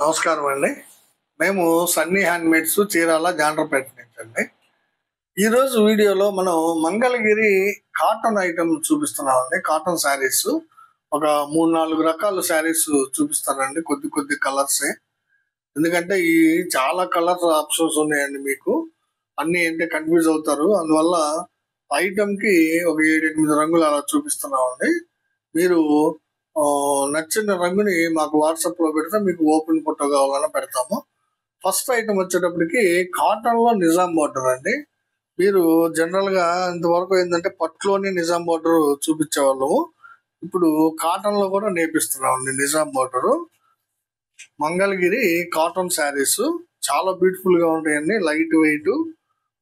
నమస్కారం అండి. మేము సన్నీ హ్యాండ్మేడ్స్ చీరాల జాండ్రపేట నుంచి అండి. ఈరోజు వీడియోలో మనం మంగళగిరి కాటన్ ఐటమ్ చూపిస్తున్నామండి. కాటన్ శారీస్ ఒక 3-4 రకాల శారీస్ చూపిస్తానండి. కొద్ది కలర్సే, ఎందుకంటే ఈ చాలా కలర్ ఆప్షన్స్ ఉన్నాయండి. మీకు అన్ని అంటే కన్ఫ్యూజ్ అవుతారు. అందువల్ల ఐటమ్కి ఒక 7-8 రంగులు అలా చూపిస్తున్నామండి. మీరు నచ్చిన రంగుని మాకు వాట్సాప్ లో పెడితే మీకు ఓపెన్ ఫోటో కావాలన్నా పెడతాము. ఫస్ట్ ఐటమ్ వచ్చేటప్పటికి కాటన్ లో నిజాం బార్డర్ అండి. మీరు జనరల్ గా ఇంతవరకు ఏంటంటే పట్టులోని నిజాం బార్డర్ చూపించేవాళ్ళము. ఇప్పుడు కాటన్ లో కూడా నేర్పిస్తున్నామండి నిజాం బార్డర్. మంగళగిరి కాటన్ శారీస్ చాలా బ్యూటిఫుల్ గా ఉంటాయండి. లైట్ వెయిట్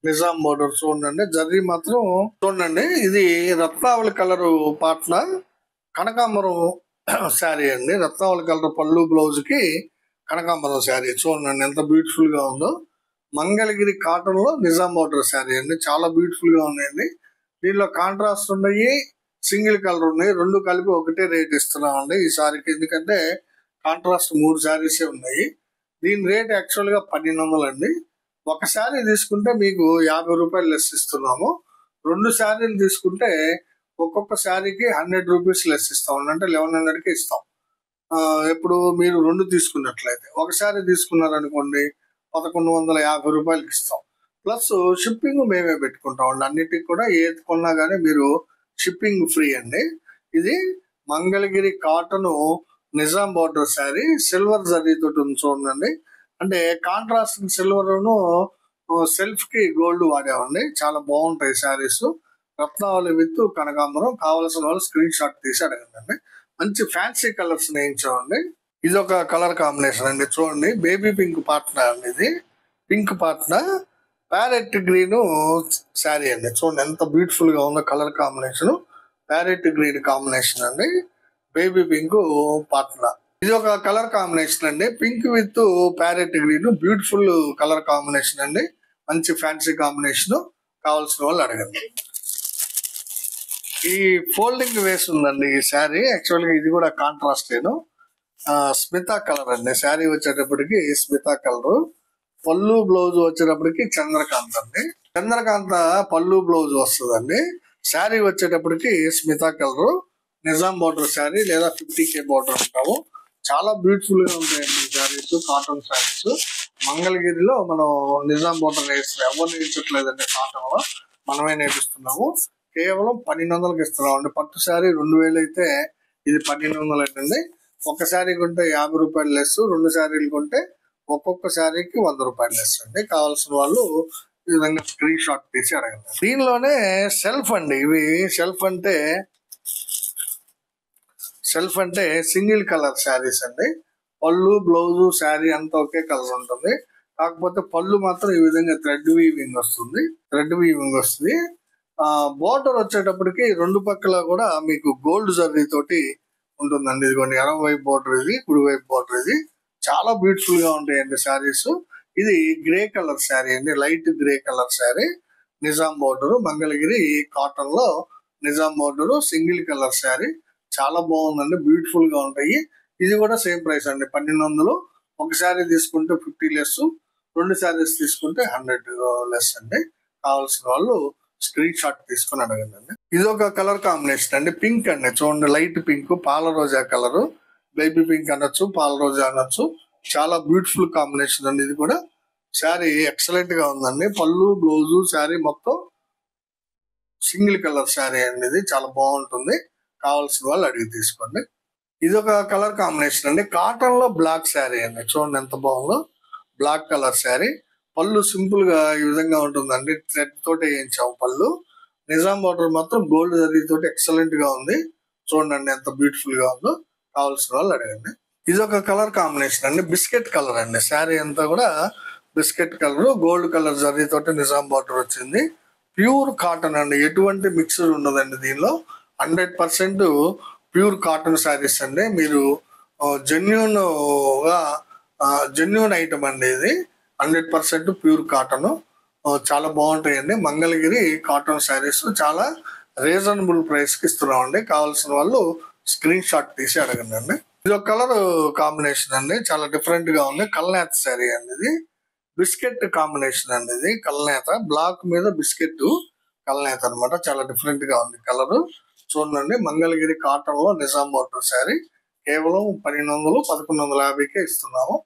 నిజాం బార్డర్ చూడండి. జరీ మాత్రం చూడండి, ఇది రత్నావళి కలర్ పాట్ల కనకాంబరం శారీ అండి. రత్నావళి కలర్ పళ్ళు బ్లౌజ్ కి కనకాంబరం శారీ చూడండి ఎంత బ్యూటిఫుల్ గా ఉందో. మంగళగిరి కాటన్ లో నిజాం బార్డర్ శారీ అండి. చాలా బ్యూటిఫుల్ గా ఉన్నాయండి. దీనిలో కాంట్రాస్ట్ ఉన్నాయి, సింగిల్ కలర్ ఉన్నాయి. రెండు కలిపి ఒకటే రేట్ ఇస్తున్నామండి ఈ శారీకి. ఎందుకంటే కాంట్రాస్ట్ 3 శారీసే ఉన్నాయి. దీని రేట్ యాక్చువల్ గా 1200 అండి. ఒక శారీ తీసుకుంటే మీకు 50 రూపాయలు లెస్ ఇస్తున్నాము. 2 శారీలు తీసుకుంటే ఒక్కొక్క శారీకి 100 రూపీస్ లెస్ ఇస్తాం, అంటే 1100కి ఇస్తాం. ఇప్పుడు మీరు 2 తీసుకున్నట్లయితే, ఒక శారీ తీసుకున్నారనుకోండి 1150 రూపాయలకి ఇస్తాం. ప్లస్ షిప్పింగ్ మేమే పెట్టుకుంటాం అండి. అన్నిటికి కూడా ఏది కొన్నా కానీ మీరు షిప్పింగ్ ఫ్రీ అండి. ఇది Mangalagiri cotton Nizam border sari silver zari తోటి ఉంది చూడండి. అంటే కాంట్రాస్ట్ సిల్వర్ సెల్ఫ్ కి గోల్డ్ వాడామండి. చాలా బాగుంటాయి శారీస్. రత్నావళి విత్ కనకాంబరం. కావలసిన వాళ్ళు స్క్రీన్ షాట్ తీసి అడగండి. మంచి ఫ్యాన్సీ కలర్స్ నేయించామండి. ఇది ఒక కలర్ కాంబినేషన్ అండి. చూడండి, బేబీ పింక్ పాట్నా అండి. ఇది pink Patna parrot green sari అండి. చూడండి ఎంత బ్యూటిఫుల్ గా ఉందో colour combination. Parrot green combination అండి. Baby pink Patna. ఇది ఒక కలర్ కాంబినేషన్ అండి. Pink with parrot green beautiful colour combination అండి. మంచి ఫ్యాన్సీ కాంబినేషన్. కావాల్సిన వాళ్ళు అడగండి. ఈ ఫోల్డింగ్ వేసి ఉందండి ఈ శారీ. యాక్చువల్గా ఇది కూడా కాంట్రాస్ట్ స్మితా కలర్ అండి. శారీ వచ్చేటప్పటికి స్మితా కలర్. పళ్ళు బ్లౌజ్ వచ్చేటప్పటికి చంద్రకాంత్ అండి. చంద్రకాంత పళ్ళు బ్లౌజ్ వస్తుందండి. శారీ వచ్చేటప్పటికి స్మితా కలర్. నిజాం బార్డర్ శారీ లేదా 50K బార్డర్ అంటాము. చాలా బ్యూటిఫుల్ గా ఉంటాయండి శారీస్, కాటన్ శారీస్. మంగళగిరిలో మనం నిజాం బార్డర్ వేస్తాం. ఎవరు నేర్చట్లేదండి కాటన్ లో, మనమే నేర్పిస్తున్నాము. కేవలం 1200కి ఇస్తున్నాం అండి. పట్టు శారీ 2000 అయితే ఇది 1200 అండి. ఒక శారీ కొంటే 50 రూపాయలు లెస్. 2 శారీలు కొంటే ఒక్కొక్క శారీకి 100 రూపాయలు లెస్ అండి. కావాల్సిన వాళ్ళు ఈ విధంగా స్క్రీన్ షాట్ తీసి అడగండి. దీనిలోనే సెల్ఫ్ అండి. ఇవి సెల్ఫ్ అంటే సింగిల్ కలర్ శారీస్ అండి. పళ్ళు బ్లౌజ్ శారీ అంతా ఒకే కలర్ ఉంటుంది. కాకపోతే పళ్ళు మాత్రం ఈ విధంగా థ్రెడ్ వీవింగ్ వస్తుంది. బోర్డర్ వచ్చేటప్పటికి 2 పక్కల కూడా మీకు గోల్డ్ జరీ తోటి ఉంటుందండి. ఇదిగోండి, ఎడమ వైపు బోర్డర్ ఇది, కుడి వైపు బోర్డర్ ఇది. చాలా బ్యూటిఫుల్ గా ఉంటాయండి శారీస్. ఇది గ్రే కలర్ శారీ అండి. Light grey colour sari. Nizam border Mangalagiri cotton లో Nizam border single colour sari. చాలా బాగుందండి. బ్యూటిఫుల్ గా ఉంటాయి. ఇది కూడా సేమ్ ప్రైస్ అండి, 1200. ఒక శారీ తీసుకుంటే 50 లెస్, 2 శారీస్ తీసుకుంటే 100 లెస్ అండి. కావాల్సిన వాళ్ళు స్క్రీన్ షాట్ తీసుకుని అడగండి. ఇది ఒక కలర్ కాంబినేషన్ అండి. పింక్ అండి. చూడండి, లైట్ పింక్, పాల రోజా కలర్. బేబీ పింక్ అనొచ్చు, పాల రోజా అనొచ్చు. చాలా బ్యూటిఫుల్ కాంబినేషన్ అండి. ఇది కూడా శారీ ఎక్సలెంట్ గా ఉందండి. పళ్ళు బ్లౌజ్ శారీ మొత్తం సింగిల్ కలర్ శారీ అండి. ఇది చాలా బాగుంటుంది. కావాల్సిన వాళ్ళు అడిగి తీసుకోండి. ఇది ఒక కలర్ కాంబినేషన్ అండి. కాటన్ లో బ్లాక్ శారీ అండి. చూడండి ఎంత బాగుందో. Black colour sari. పళ్ళు సింపుల్ గా ఈ విధంగా ఉంటుందండి. థ్రెడ్ తోటి వేయించాము పళ్ళు. నిజాం బార్డర్ మాత్రం గోల్డ్ జరీ తోటి ఎక్సలెంట్ గా ఉంది. చూడండి ఎంత బ్యూటిఫుల్ గా ఉందో. కావాల్సిన వాళ్ళు అడగండి. ఇది ఒక కలర్ కాంబినేషన్ అండి. బిస్కెట్ కలర్ అండి. శారీ అంతా కూడా biscuit colour, gold colour zari తోటి నిజాం బార్డర్ వచ్చింది. ప్యూర్ కాటన్ అండి. ఎటువంటి మిక్సర్ ఉండదండి దీనిలో. 100% ప్యూర్ కాటన్ శారీస్ అండి. మీరు జెన్యూన్ ఐటమ్ అండి ఇది. 100% ప్యూర్ కాటన్. చాలా బాగుంటాయండి. మంగళగిరి కాటన్ శారీస్ చాలా రీజనబుల్ ప్రైస్ కి ఇస్తున్నాం అండి. కావాల్సిన వాళ్ళు స్క్రీన్ షాట్ తీసి అడగండి. ఇది ఒక కలర్ కాంబినేషన్ అండి, చాలా డిఫరెంట్ గా ఉంది. కల్నేత శారీ అండి ఇది. బిస్కెట్ కాంబినేషన్ అండి ఇది. కల్నేత బ్లాక్ మీద బిస్కెట్ కల్నేత అన్నమాట. చాలా డిఫరెంట్ గా ఉంది కలర్. చూడండి, మంగళగిరి కాటన్ లో నిజాం బార్డర్ శారీ. కేవలం 1200 1150కే ఇస్తున్నాము.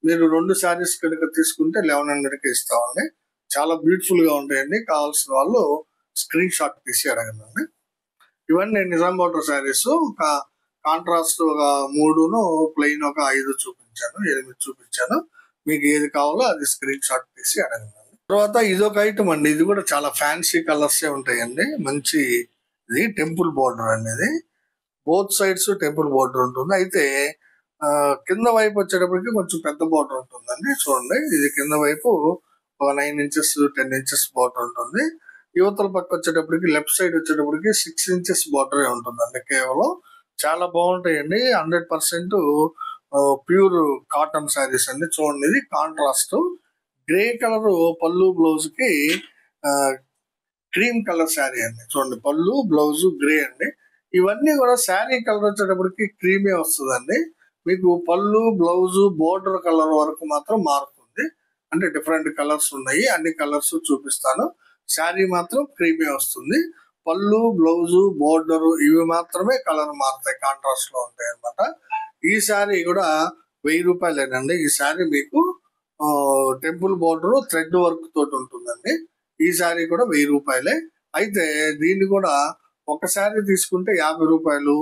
మీరు 2 శారీస్ కనుక తీసుకుంటే 1100కే ఇస్తామండి. చాలా బ్యూటిఫుల్ గా ఉంటాయండి. కావాల్సిన వాళ్ళు స్క్రీన్ షాట్ తీసి అడగండి. ఇవన్నీ నిజాం బార్డర్ శారీస్. ఒక కాంట్రాస్ట్ ఒక 3ను, ప్లెయిన్ ఒక 5 చూపించాను, 8 చూపించాను. మీకు ఏది కావాలో అది స్క్రీన్ షాట్ తీసి అడగండి. తర్వాత ఇదొక ఐటమ్ అండి. ఇది కూడా చాలా ఫ్యాన్సీ కలర్స్ ఉంటాయండి. మంచి ఇది టెంపుల్ బోర్డర్ అనేది. బోత్ సైడ్స్ టెంపుల్ బోర్డర్ ఉంటుంది. అయితే కింద వైపు వచ్చేటప్పటికి కొంచెం పెద్ద బోర్డర్ ఉంటుందండి. చూడండి, ఇది కింద వైపు ఒక 9 ఇంచెస్ 10 ఇంచెస్ బోర్డర్ ఉంటుంది. యువతల పక్క వచ్చేటప్పటికి లెఫ్ట్ సైడ్ వచ్చేటప్పటికి 6 ఇంచెస్ బోర్డర్ ఉంటుందండి కేవలం. చాలా బాగుంటాయండి. 100% ప్యూర్ కాటన్ శారీస్ అండి. చూడండి, ఇది కాంట్రాస్ట్ గ్రే కలర్ పళ్ళు, బ్లౌజ్ కి క్రీమ్ కలర్ శారీ అండి. చూడండి, పళ్ళు బ్లౌజ్ గ్రే అండి. ఇవన్నీ కూడా శారీ కలర్ వచ్చేటప్పటికి క్రీమే వస్తుందండి. మీకు పళ్ళు బ్లౌజ్ బోర్డర్ కలర్ వరకు మాత్రం మారుతుంది. అంటే డిఫరెంట్ కలర్స్ ఉన్నాయి, అన్ని కలర్స్ చూపిస్తాను. శారీ మాత్రం క్రీమే వస్తుంది. పళ్ళు బ్లౌజ్ బోర్డర్ ఇవి మాత్రమే కలర్ మారుతాయి, కాంట్రాస్ట్ లో ఉంటాయి అన్నమాట. ఈ శారీ కూడా 1000 రూపాయలేనండి. ఈ శారీ మీకు టెంపుల్ బోర్డర్ థ్రెడ్ వర్క్ తోటి ఉంటుందండి. ఈ శారీ కూడా 1000 రూపాయలే. అయితే దీన్ని కూడా ఒక శారీ తీసుకుంటే 50 రూపాయలు,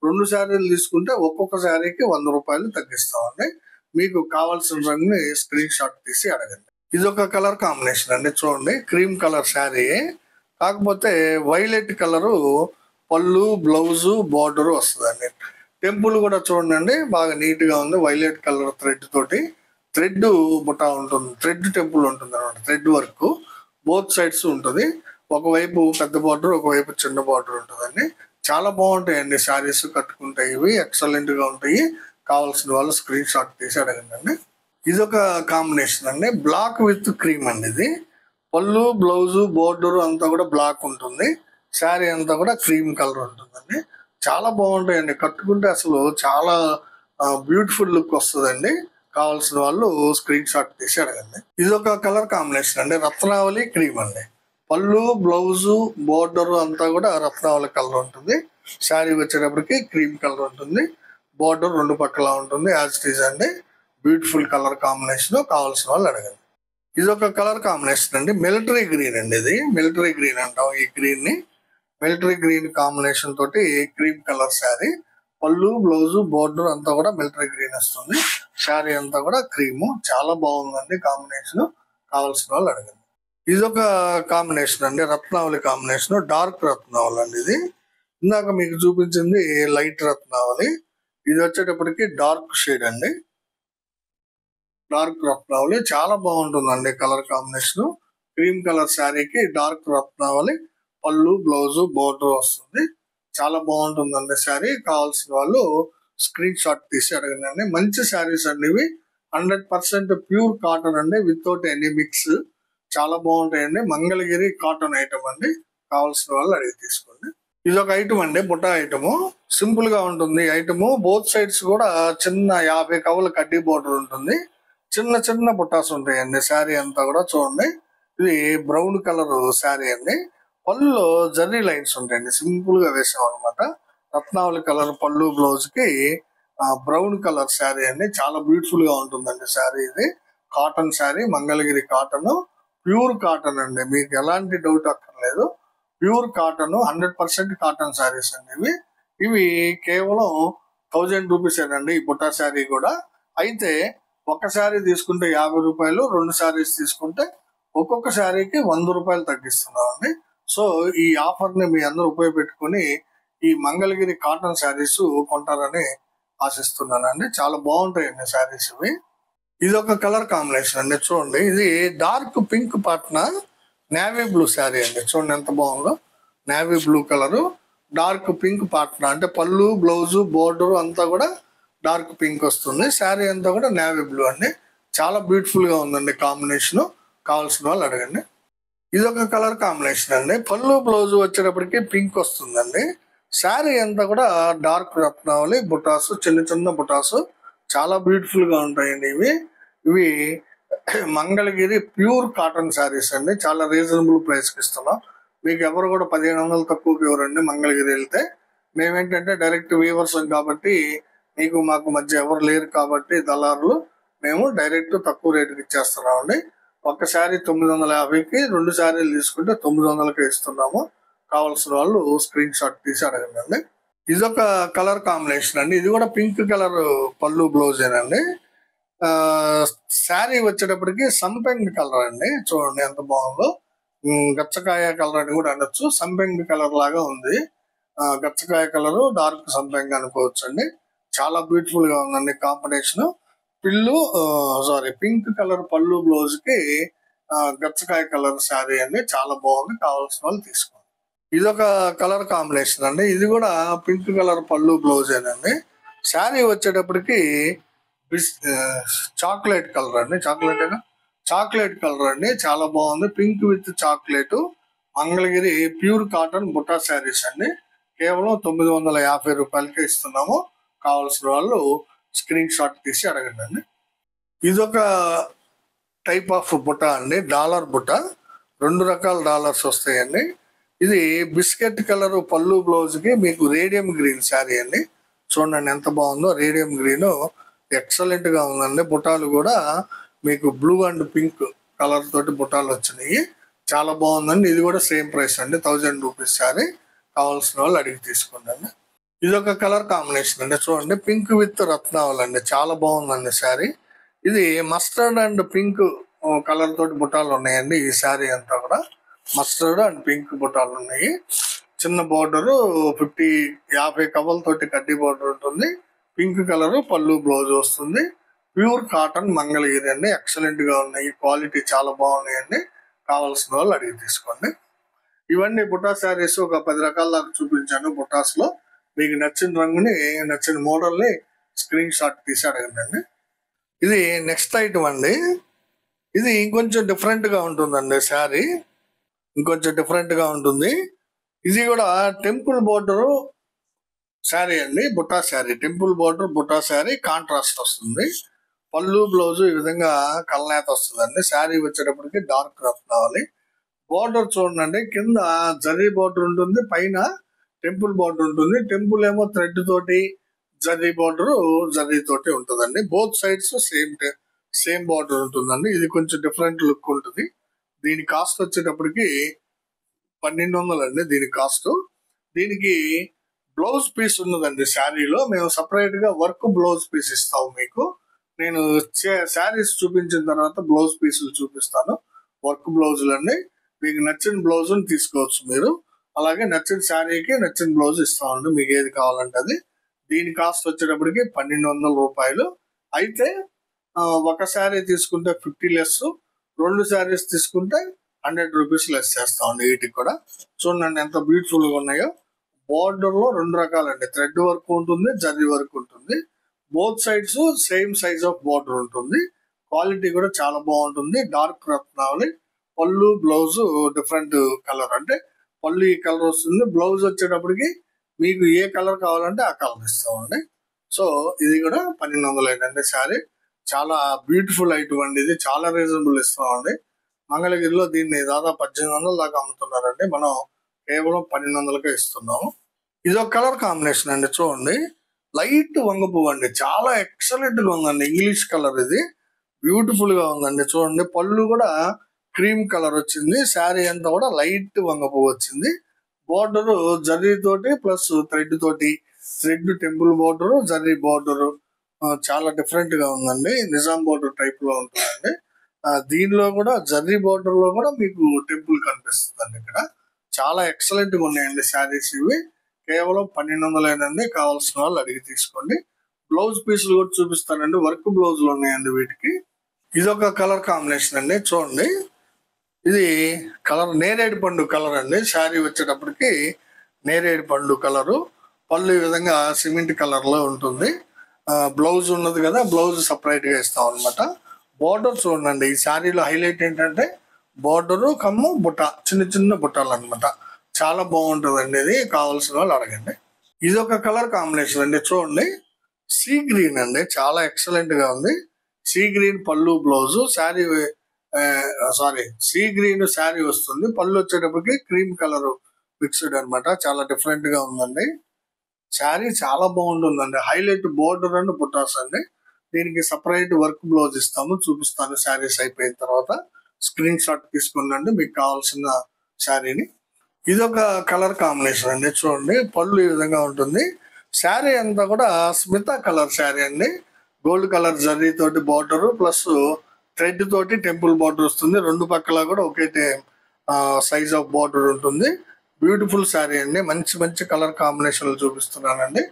2 శారీలు తీసుకుంటే ఒక్కొక్క శారీకి 100 రూపాయలు తగ్గిస్తామండి. మీకు కావాల్సిన రంగుని స్క్రీన్ షాట్ తీసి అడగండి. ఇది ఒక కలర్ కాంబినేషన్ అండి. చూడండి, క్రీమ్ కలర్ శారీ, కాకపోతే వైలెట్ కలరు పళ్ళు బ్లౌజ్ బోర్డర్ వస్తుందండి. టెంపుల్ కూడా చూడండి, బాగా నీట్ గా ఉంది. వైలెట్ కలర్ థ్రెడ్ తోటి థ్రెడ్ బుట్ట ఉంటుంది, థ్రెడ్ టెంపుల్ ఉంటుంది అనమాట. థ్రెడ్ వర్క్ బోత్ సైడ్స్ ఉంటుంది. ఒకవైపు పెద్ద బార్డర్, ఒకవైపు చిన్న బార్డర్ ఉంటుందండి. చాలా బాగుంటాయండి శారీస్ కట్టుకుంటే. ఇవి ఎక్సలెంట్ గా ఉంటాయి. కావాల్సిన వాళ్ళు స్క్రీన్ షాట్ తీసి అడగండి. ఇది ఒక కాంబినేషన్ అండి, బ్లాక్ విత్ క్రీమ్ అండి. ఇది పళ్ళు బ్లౌజ్ బోర్డర్ అంతా కూడా బ్లాక్ ఉంటుంది. శారీ అంతా కూడా క్రీమ్ కలర్ ఉంటుందండి. చాలా బాగుంటాయండి, కట్టుకుంటే అసలు చాలా బ్యూటిఫుల్ లుక్ వస్తుందండి. కావాల్సిన వాళ్ళు స్క్రీన్ షాట్ తీసి అడగండి. ఇది ఒక కలర్ కాంబినేషన్ అండి, రత్నావళి క్రీమ్ అండి. పళ్ళు బ్లౌజ్ బోర్డర్ అంతా కూడా రత్నావళి కలర్ ఉంటుంది. శారీ వచ్చేటప్పటికి క్రీమ్ కలర్ ఉంటుంది. బోర్డర్ 2 పక్కల ఉంటుంది. యాజ్ ఇట్ ఈజ్ అండి. Beautiful colour combination. కావాల్సిన వాళ్ళు అడగండి. ఇది ఒక కలర్ కాంబినేషన్ అండి, మిలిటరీ గ్రీన్ అండి. ఇది మిలిటరీ గ్రీన్ అంటాం. ఈ గ్రీన్ ని మిలిటరీ గ్రీన్ కాంబినేషన్ తోటి క్రీమ్ కలర్ శారీ. పళ్ళు బ్లౌజ్ బోర్డర్ అంతా కూడా మిలిటరీ గ్రీన్ వస్తుంది. శారీ అంతా కూడా క్రీము. చాలా బాగుందండి కాంబినేషన్. కావాల్సిన వాళ్ళు అడగండి. ఇది ఒక కాంబినేషన్ అండి, రత్నావళి కాంబినేషన్, డార్క్ రత్నావళి అండి. ఇది ఇందాక మీకు చూపించింది లైట్ రత్నావళి. ఇది వచ్చేటప్పటికి డార్క్ షేడ్ అండి, డార్క్ రత్నావళి. చాలా బాగుంటుందండి కలర్ కాంబినేషన్. క్రీమ్ కలర్ శారీకి డార్క్ రత్నావళి పళ్ళు బ్లౌజ్ బోర్డర్ వస్తుంది. చాలా బాగుంటుందండి శారీ. కావాల్సిన వాళ్ళు స్క్రీన్ షాట్ తీసి అడగండి. మంచి శారీస్ అండి ఇవి. 100% ప్యూర్ కాటన్ అండి, వితౌట్ ఎనీ మిక్స్. చాలా బాగుంటాయండి. మంగళగిరి కాటన్ ఐటమ్ అండి. కావాల్సిన వాళ్ళు అడిగి తీసుకోండి. ఇది ఒక ఐటమ్ అండి, బుట్ట ఐటమ్. సింపుల్ గా ఉంటుంది ఐటమ్. బోత్ సైడ్స్ కూడా చిన్న 50 కవుల కడ్డీ బోర్డర్ ఉంటుంది. చిన్న చిన్న బుట్టాస్ ఉంటాయండి. శారీ అంతా కూడా చూడండి, ఇది బ్రౌన్ కలర్ శారీ అండి. పళ్ళులో జర్రీ లైన్స్ ఉంటాయండి, సింపుల్ గా వేసాం అనమాట. రత్నావళి కలర్ పళ్ళు బ్లౌజ్ కి బ్రౌన్ కలర్ శారీ అండి. చాలా బ్యూటిఫుల్ గా ఉంటుందండి శారీ. ఇది cotton sari, Mangalagiri cotton, pure cotton అండి. మీకు ఎలాంటి డౌట్ అక్కర్లేదు. ప్యూర్ కాటన్, 100% కాటన్ శారీస్ అండి ఇవి కేవలం 1000 రూపీస్ అండి ఈ బుట్టా శారీ కూడా. అయితే ఒక శారీ తీసుకుంటే 50 రూపాయలు, 2 శారీస్ తీసుకుంటే ఒక్కొక్క శారీకి 100 రూపాయలు తగ్గిస్తున్నాం అండి. సో ఈ ఆఫర్ ని మీ అందరూ ఉపయోగపెట్టుకుని ఈ మంగళగిరి కాటన్ శారీస్ కొంటారని ఆశిస్తున్నానండి. చాలా బాగుంటాయండి శారీస్ ఇవి. ఇది ఒక కలర్ కాంబినేషన్ అండి. చూడండి, ఇది dark pink Patna navy blue sari అండి. చూడండి ఎంత బాగుందో. Navy blue colour dark pink Patna, అంటే పళ్ళు బ్లౌజ్ బోర్డర్ అంతా కూడా డార్క్ పింక్ వస్తుంది. శారీ అంతా కూడా నేవీ బ్లూ అండి. చాలా బ్యూటిఫుల్ గా ఉందండి కాంబినేషన్. కావాల్సిన వాళ్ళు అడగండి. ఇది ఒక కలర్ కాంబినేషన్ అండి. పళ్ళు బ్లౌజ్ వచ్చేటప్పటికి పింక్ వస్తుందండి. శారీ అంతా కూడా డార్క్ రత్నావళి బుటాస్, చిన్న చిన్న బుటాస్ చాలా బ్యూటిఫుల్ గా ఉంటాయండి. ఇవి మంగళగిరి ప్యూర్ కాటన్ శారీస్ అండి. చాలా రీజనబుల్ ప్రైస్ కి ఇస్తున్నాం. మీకు ఎవరు కూడా 1500 తక్కువకి ఎవరండి మంగళగిరి వెళ్తే. మేమేంటంటే డైరెక్ట్ వీవర్స్ కాబట్టి మీకు మాకు మధ్య ఎవరు లేరు కాబట్టి దళారులు, మేము డైరెక్ట్ తక్కువ రేటుకి ఇచ్చేస్తున్నామండి. ఒక్క శారీ 950కి 2 శారీలు తీసుకుంటే 900కి ఇస్తున్నాము. కావాల్సిన వాళ్ళు స్క్రీన్ షాట్ తీసి అడగండి. ఇదొక కలర్ కాంబినేషన్ అండి. ఇది కూడా పింక్ కలర్ పళ్ళు బ్లౌజేనండి. శారీ వచ్చేటప్పటికి సంపెంగ్ కలర్ అండి. చూడండి ఎంత బాగుందో. గచ్చకాయ కలర్ అని కూడా అనొచ్చు. సంపెంగ్ కలర్ లాగా ఉంది. గచ్చకాయ కలర్ డార్క్ సంపెంగ్ అనుకోవచ్చు అండి. చాలా బ్యూటిఫుల్ గా ఉందండి కాంబినేషన్. పింక్ కలర్ పళ్ళు బ్లౌజ్ కి గచ్చకాయ కలర్ శారీ అండి. చాలా బాగుంది. కావాల్సిన వాళ్ళు తీసుకోండి. ఇదొక కలర్ కాంబినేషన్ అండి. ఇది కూడా పింక్ కలర్ పళ్ళు బ్లౌజేనండి. శారీ వచ్చేటప్పటికి చాక్లెట్ కలర్ అండి. చాక్లెట్ కలర్ అండి. చాలా బాగుంది. Pink with chocolate. Mangalagiri pure cotton బుట్టా శారీస్ అండి. కేవలం 950 రూపాయలకే ఇస్తున్నాము. కావాల్సిన వాళ్ళు స్క్రీన్ షాట్ తీసి అడగండి. ఇదొక టైప్ ఆఫ్ బుట్ట అండి. డాలర్ బుట్ట. 2 రకాల డాలర్స్ వస్తాయండి. ఇది బిస్కెట్ కలర్ పళ్ళు బ్లౌజ్ కి మీకు రేడియం గ్రీన్ శారీ అండి. చూడండి ఎంత బాగుందో. రేడియం గ్రీన్ ఎక్సలెంట్ గా ఉందండి. బుటాలు కూడా మీకు బ్లూ అండ్ పింక్ కలర్ తోటి బుటాలు వచ్చినాయి. చాలా బాగుందండి. ఇది కూడా సేమ్ ప్రైస్ అండి. 1000 రూపీస్ శారీ. కావాల్సిన వాళ్ళు అడిగి తీసుకోండి. ఇది ఒక కలర్ కాంబినేషన్ అండి. చూడండి పింక్ విత్ రత్నావళి అండి. చాలా బాగుందండి శారీ. ఇది మస్టర్డ్ అండ్ పింక్ కలర్ తోటి బుటాలు ఉన్నాయండి. ఈ శారీ అంతా కూడా మస్టర్డ్ అండ్ పింక్ బుటాలు ఉన్నాయి. చిన్న బోర్డర్ 50 కవల్ తోటి కడ్డీ బోర్డర్ ఉంటుంది. పింక్ కలర్ పళ్ళు బ్లౌజ్ వస్తుంది. ప్యూర్ కాటన్ మంగళగిరి అండి. ఎక్సలెంట్ గా ఉన్నాయి. క్వాలిటీ చాలా బాగున్నాయండి. కావాల్సిన వాళ్ళు అడిగి తీసుకోండి. ఇవన్నీ బుటా శారీస్ ఒక 10 రకాల దాకా చూపించాను. బుటాస్ లో మీకు నచ్చిన రంగుని, నచ్చిన మోడల్ ని స్క్రీన్ షాట్ తీసి అడగండి. ఇది నెక్స్ట్ ఐటమ్ అండి. ఇది ఇంకొంచెం డిఫరెంట్ గా ఉంటుందండి. శారీ ఇంకొంచెం డిఫరెంట్ గా ఉంటుంది. ఇది కూడా టెంపుల్ బోర్డర్ శారీ అండి. Butta sari. Temple border Butta sari. Contrast వస్తుంది. పళ్ళు బ్లౌజ్ ఈ విధంగా కల్నేత వస్తుందండి. శారీ వచ్చేటప్పటికి డార్క్ రత్నావళి. బోర్డర్ చూడండి. కింద జరీ బోర్డర్ ఉంటుంది. పైన టెంపుల్ బోర్డర్ ఉంటుంది. టెంపుల్ ఏమో థ్రెడ్ తోటి, జరీ బోర్డర్ జరీ తోటి ఉంటుందండి. బోత్ సైడ్స్ సేమ్ బోర్డర్ ఉంటుందండి. ఇది కొంచెం డిఫరెంట్ లుక్ ఉంటుంది. దీని కాస్ట్ వచ్చేటప్పటికి 1200 అండి. దీని కాస్ట్. దీనికి బ్లౌజ్ పీస్ ఉన్నదండి. శారీలో మేము సపరేట్ గా వర్క్ బ్లౌజ్ పీస్ ఇస్తాము మీకు. నేను శారీస్ చూపించిన తర్వాత బ్లౌజ్ పీసులు చూపిస్తాను. వర్క్ బ్లౌజులు అండి. మీకు నచ్చిన బ్లౌజ్ తీసుకోవచ్చు మీరు. అలాగే నచ్చిన శారీకి నచ్చిన బ్లౌజ్ ఇస్తామండి. మీకు ఏది కావాలంటే అది. దీని కాస్ట్ వచ్చేటప్పటికి 1200 రూపాయలు. అయితే ఒక శారీ తీసుకుంటే 50 లెస్, 2 శారీస్ తీసుకుంటే 100 రూపీస్ లెస్ చేస్తామండి. వీటికి కూడా చూడండి ఎంత బ్యూటిఫుల్ గా ఉన్నాయో. బోర్డర్ లో 2 రకాలండి. థ్రెడ్ వర్క్ ఉంటుంది, జరీ వర్క్ ఉంటుంది. Both sides same size of border ఉంటుంది. క్వాలిటీ కూడా చాలా బాగుంటుంది. డార్క్ రత్నావళి. పళ్ళు బ్లౌజ్ డిఫరెంట్ కలర్ అంటే పళ్ళు ఈ కలర్ వస్తుంది. బ్లౌజ్ వచ్చేటప్పటికి మీకు ఏ కలర్ కావాలంటే ఆ కలర్ ఇస్తామండి. సో ఇది కూడా 1200 అండి శారీ. చాలా బ్యూటిఫుల్ ఐటమ్ అండి. ఇది చాలా రీజనబుల్ ఇస్తామండి. మంగళగిరిలో దీన్ని దాదాపు 1800 దాకా అమ్ముతున్నారండి. మనం కేవలం 1200కే ఇస్తున్నాము. ఇది ఒక కలర్ కాంబినేషన్ అండి. చూడండి లైట్ వంగపువ్వు అండి. చాలా ఎక్సలెంట్ గా ఉందండి. English colour. ఇది బ్యూటిఫుల్ గా ఉందండి. చూడండి పళ్ళు కూడా క్రీమ్ కలర్ వచ్చింది. శారీ అంతా కూడా లైట్ వంగపువ్వు వచ్చింది. బోర్డర్ జరీ తోటి ప్లస్ థ్రెడ్ తోటి. Thread temple border, zari border చాలా డిఫరెంట్ గా ఉందండి. నిజాం బోర్డర్ టైప్ లో ఉంటుందండి. దీనిలో కూడా జరీ బోర్డర్ లో కూడా మీకు టెంపుల్ కనిపిస్తుందండి. ఇక్కడ చాలా ఎక్సలెంట్ గా ఉన్నాయండి శారీస్. ఇవి కేవలం 1200 అండి. కావాల్సిన వాళ్ళు అడిగి తీసుకోండి. బ్లౌజ్ పీసులు కూడా చూపిస్తానండి. వర్క్ బ్లౌజులు ఉన్నాయండి వీటికి. ఇదొక కలర్ కాంబినేషన్ అండి. చూడండి ఇది కలర్ నేరేడు పండు కలర్ అండి. శారీ వచ్చేటప్పటికి నేరేడు పండు కలరు. పళ్ళు ఈ విధంగా సిమెంట్ కలర్ లో ఉంటుంది. బ్లౌజ్ ఉన్నది కదా, బ్లౌజ్ సపరేట్ గా ఇస్తాం అనమాట. బోర్డర్ చూడండి. ఈ శారీలో హైలైట్ ఏంటంటే బోర్డరు కమ్ము బుట్ట, చిన్న చిన్న బుట్టాలు అనమాట. చాలా బాగుంటుందండి. ఇది కావాల్సిన వాళ్ళు అడగండి. ఇది ఒక కలర్ కాంబినేషన్ అండి, చూడండి. సీ గ్రీన్ అండి, చాలా ఎక్సలెంట్ గా ఉంది. సీ గ్రీన్ పళ్ళు blouse sari, sea green sari వస్తుంది. పళ్ళు వచ్చేటప్పటికి క్రీమ్ కలర్ మిక్స్డ్ అన్నమాట. చాలా డిఫరెంట్ గా ఉందండి. శారీ చాలా బాగుంటుందండి. హైలైట్ బోర్డర్ అండ్ బుటాస్ అండి. దీనికి సపరేట్ వర్క్ బ్లౌజ్ ఇస్తాము, చూపిస్తాను శారీస్ అయిపోయిన తర్వాత. స్క్రీన్ షాట్ తీసుకున్నాండి మీకు కావాల్సిన శారీని. ఇదొక కలర్ కాంబినేషన్ అండి, చూడండి. పళ్ళు ఈ విధంగా ఉంటుంది. శారీ అంతా కూడా స్మిత కలర్ శారీ అండి. గోల్డ్ కలర్ జరీ తోటి బార్డర్ ప్లస్ థ్రెడ్ తోటి టెంపుల్ బార్డర్ వస్తుంది. రెండు పక్కల కూడా ఒకే సైజ్ ఆఫ్ బార్డర్ ఉంటుంది. బ్యూటిఫుల్ శారీ అండి. మంచి మంచి కలర్ కాంబినేషన్లు చూపిస్తున్నానండి.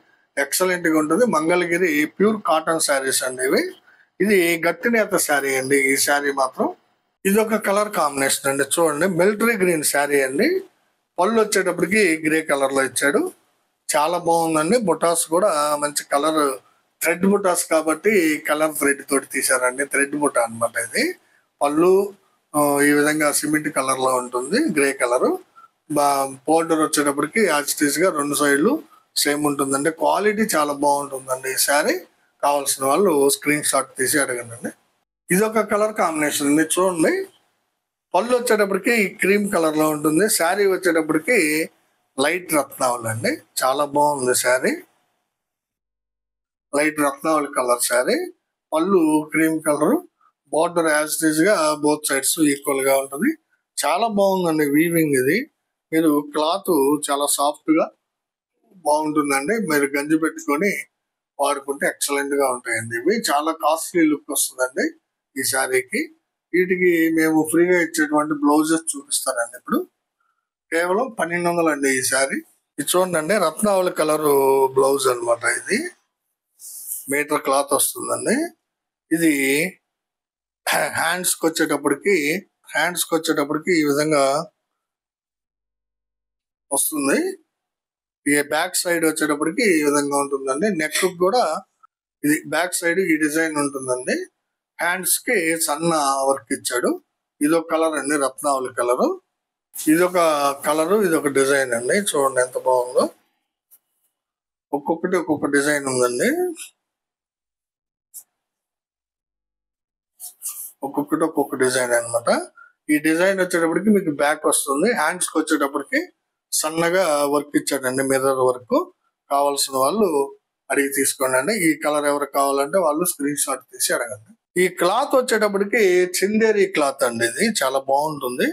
ఎక్సలెంట్ గా ఉంటుంది. మంగళగిరి ప్యూర్ కాటన్ శారీస్ అండి ఇవి. ఇది గట్టి నేత శారీ అండి ఈ శారీ మాత్రం. ఇది ఒక కలర్ కాంబినేషన్ అండి, చూడండి. మిలిటరీ గ్రీన్ శారీ అండి. పళ్ళు వచ్చేటప్పటికి గ్రే కలర్ లో ఇచ్చాడు. చాలా బాగుందండి. బుటాస్ కూడా మంచి కలర్ థ్రెడ్ బుటాస్ కాబట్టి కలర్ థ్రెడ్ తోటి తీసారండి. థ్రెడ్ బుటా అనమాట ఇది. పళ్ళు ఈ విధంగా సిమెంట్ కలర్ లో ఉంటుంది, గ్రే కలర్. బోర్డర్ వచ్చేటప్పటికి యాజిటీస్ గా రెండు సైడ్లు సేమ్ ఉంటుందండి. క్వాలిటీ చాలా బాగుంటుందండి ఈ శారీ. కావాల్సిన వాళ్ళు స్క్రీన్ షాట్ తీసి అడగండి. ఇది ఒక కలర్ కాంబినేషన్ అండి, చూడండి. పళ్ళు వచ్చేటప్పటికి క్రీమ్ కలర్ లో ఉంటుంది. శారీ వచ్చేటప్పటికి లైట్ రత్నావళి అండి. చాలా బాగుంది శారీ. లైట్ Ratnavali colour sari. Pallu cream colour, border as it is గా బోత్ సైడ్స్ ఈక్వల్ గా ఉంటుంది. చాలా బాగుందండి వీవింగ్ ఇది. మీరు క్లాత్ చాలా సాఫ్ట్ గా బాగుంటుందండి. మీరు గంజి పెట్టుకొని వాడుకుంటే ఎక్సలెంట్ గా ఉంటాయండి ఇవి. చాలా కాస్ట్లీ లుక్ వస్తుందండి ఈ శారీకి. వీటికి మేము ఫ్రీగా ఇచ్చేటువంటి బ్లౌజెస్ చూపిస్తానండి ఇప్పుడు. కేవలం 1200 అండి ఈ శారీ. ఇది చూడండి, రత్నావళి కలర్ బ్లౌజ్ అనమాట. ఇది మీటర్ క్లాత్ వస్తుందండి. ఇది హ్యాండ్స్ కి వచ్చేటప్పటికి ఈ విధంగా వస్తుంది. ఈ బ్యాక్ సైడ్ వచ్చేటప్పటికి ఈ విధంగా ఉంటుందండి. నెక్ కూడా ఇది బ్యాక్ సైడ్ ఈ డిజైన్ ఉంటుందండి. హ్యాండ్స్ కి సన్న వర్క్ ఇచ్చాడు. ఇదొక కలర్ అండి, రత్నావళి కలరు. ఇదొక కలరు, ఇదొక డిజైన్ అండి. చూడండి ఎంత బాగుందో. ఒక్కొక్కటి ఒక్కొక్క డిజైన్ ఉందండి. ఒక్కొక్కటి ఒక్కొక్క డిజైన్ అనమాట. ఈ డిజైన్ వచ్చేటప్పటికి మీకు బ్యాక్ వస్తుంది. హ్యాండ్స్ కి వచ్చేటప్పటికి సన్నగా వర్క్ ఇచ్చాడండి, మిర్రర్ వర్క్. కావాల్సిన వాళ్ళు అడిగి తీసుకోండి. ఈ కలర్ ఎవరికి కావాలంటే వాళ్ళు స్క్రీన్ షాట్ తీసి అడగండి. ఈ క్లాత్ వచ్చేటప్పటికి చందేరి క్లాత్ అండి. ఇది చాలా బాగుంటుంది.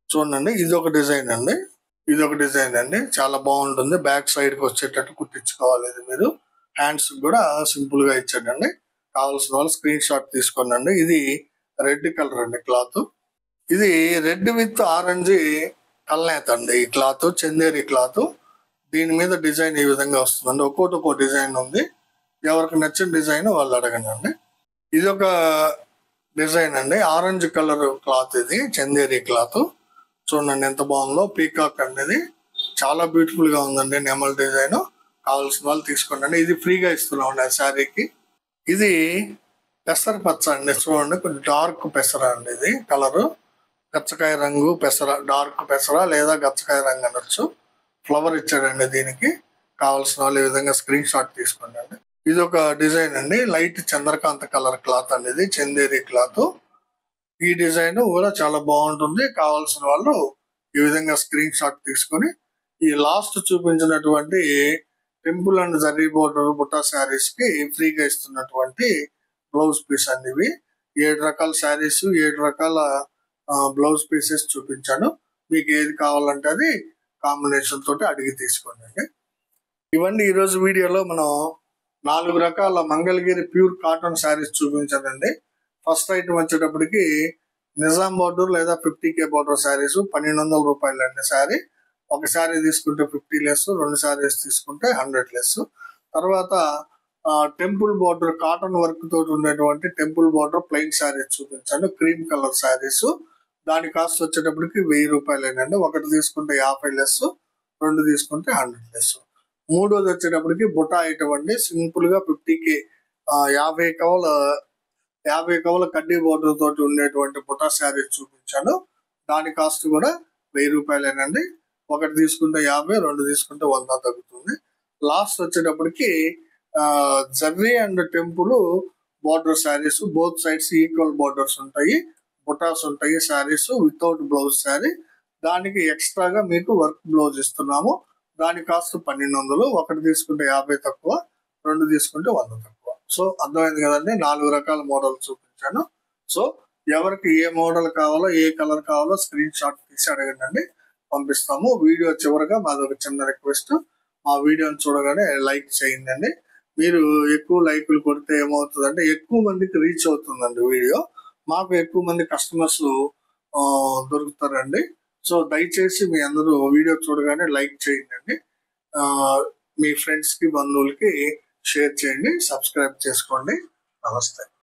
చూడండి, ఇదొక డిజైన్ అండి. చాలా బాగుంటుంది. బ్యాక్ సైడ్ కి వచ్చేటట్టు కుట్టించుకోవాలి ఇది మీరు. హ్యాండ్స్ కూడా సింపుల్ గా ఇచ్చాడండి. కావాల్సిన వాళ్ళు స్క్రీన్ షాట్ తీసుకోండి. ఇది రెడ్ కలర్ అండి క్లాత్. ఇది రెడ్ విత్ ఆరెంజ్ కల్నేత అండి ఈ క్లాత్, చందేరి క్లాత్. దీని మీద డిజైన్ ఈ విధంగా వస్తుందండి. ఒక్కో డిజైన్ ఉంది. ఎవరికి నచ్చిన డిజైన్ వాళ్ళు అడగండి. ఇది ఒక డిజైన్ అండి, ఆరెంజ్ కలర్ క్లాత్. ఇది చందేరి క్లాత్. చూడండి ఎంత బాగుందో. పీకాక్ అండి ఇది. చాలా బ్యూటిఫుల్ గా ఉందండి. నెమల్ డిజైన్. కావాల్సిన వాళ్ళు తీసుకోండి. ఇది ఫ్రీగా ఇస్తున్నాం ఆ శారీకి. ఇది పెసర పచ్చ అండి. చూడండి, కొంచెం డార్క్ పెసర అండి ఇది కలరు. గచ్చకాయ రంగు పెసర, డార్క్ పెసర లేదా గచ్చకాయ రంగు అనొచ్చు. ఫ్లవర్ ఇచ్చాడండి దీనికి. కావాల్సిన వాళ్ళు ఈ విధంగా స్క్రీన్ షాట్ తీసుకోండి. ఇది ఒక డిజైన్ అండి, లైట్ చంద్రకాంత కలర్ క్లాత్ అండి. ఇది చందేరి క్లాత్. ఈ డిజైన్ కూడా చాలా బాగుంటుంది. కావాల్సిన వాళ్ళు ఈ విధంగా స్క్రీన్ షాట్ తీసుకొని ఈ లాస్ట్ చూపించినటువంటి temple and zari border Butta saris కి ఫ్రీగా ఇస్తున్నటువంటి బ్లౌజ్ పీస్ అండి ఇవి. 7 రకాల శారీస్, 7 రకాల బ్లౌజ్ పీసెస్ చూపించాను. మీకు ఏది కావాలంటే అది కాంబినేషన్ తోటి అడిగి తీసుకోండి. ఇవన్నీ ఈరోజు వీడియోలో మనం 4 రకాల మంగళగిరి ప్యూర్ కాటన్ శారీస్ చూపించానండి. ఫస్ట్ ఐటమ్ వచ్చేటప్పటికి నిజాం బోర్డర్ లేదా 50K బోర్డర్ శారీస్ 1200 రూపాయలు అండి శారీ. ఒక శారీ తీసుకుంటే 50 లెస్, 2 శారీస్ తీసుకుంటే 100 లెస్. తర్వాత టెంపుల్ బోర్డర్ కాటన్ వర్క్ తోటి ఉండేటువంటి టెంపుల్ బోర్డర్ ప్లెయిన్ శారీస్ చూపించాను, క్రీమ్ కలర్ శారీస్. దాని కాస్ట్ వచ్చేటప్పటికి 1000 రూపాయలేనండి. ఒకటి తీసుకుంటే 50 లెస్, 2 తీసుకుంటే 100 లెస్. మూడోది వచ్చేటప్పటికి బుటా ఐటమ్ అండి. సింపుల్ గా 50K 50 కవల కడ్డీ బోర్డర్ తోటి ఉండేటువంటి బుటా శారీస్ చూపించాను. దాని కాస్ట్ కూడా 1000 రూపాయలేనండి. ఒకటి తీసుకుంటే 50, 2 తీసుకుంటే 100 తగ్గుతుంది. లాస్ట్ వచ్చేటప్పటికి zari and temple border saris, both sides equal borders ఉంటాయి, బుటాస్ ఉంటాయి. శారీస్ వితౌట్ బ్లౌజ్ శారీ, దానికి ఎక్స్ట్రాగా మీకు వర్క్ బ్లౌజ్ ఇస్తున్నాము. దాని కాస్ట్ 1200. ఒకటి తీసుకుంటే 50 తక్కువ, 2 తీసుకుంటే 100 తక్కువ. సో అర్థమైంది కదండి. 4 రకాల మోడల్ చూపించాను. సో ఎవరికి ఏ మోడల్ కావాలో, ఏ కలర్ కావాలో స్క్రీన్ షాట్ తీసి అడగండి, పంపిస్తాము. వీడియో చివరగా మాది ఒక చిన్న రిక్వెస్ట్, మా వీడియోని చూడగానే లైక్ చేయండి. మీరు ఎక్కువ లైకులు కొడితే ఏమవుతుందంటే ఎక్కువ మందికి రీచ్ అవుతుందండి వీడియో, మాకు ఎక్కువ మంది కస్టమర్స్ దొరుకుతారండి. సో దయచేసి మీ అందరూ వీడియో చూడగానే లైక్ చేయండి, మీ ఫ్రెండ్స్ కి బంధువులకి షేర్ చేయండి, సబ్స్క్రైబ్ చేసుకోండి. నమస్తే.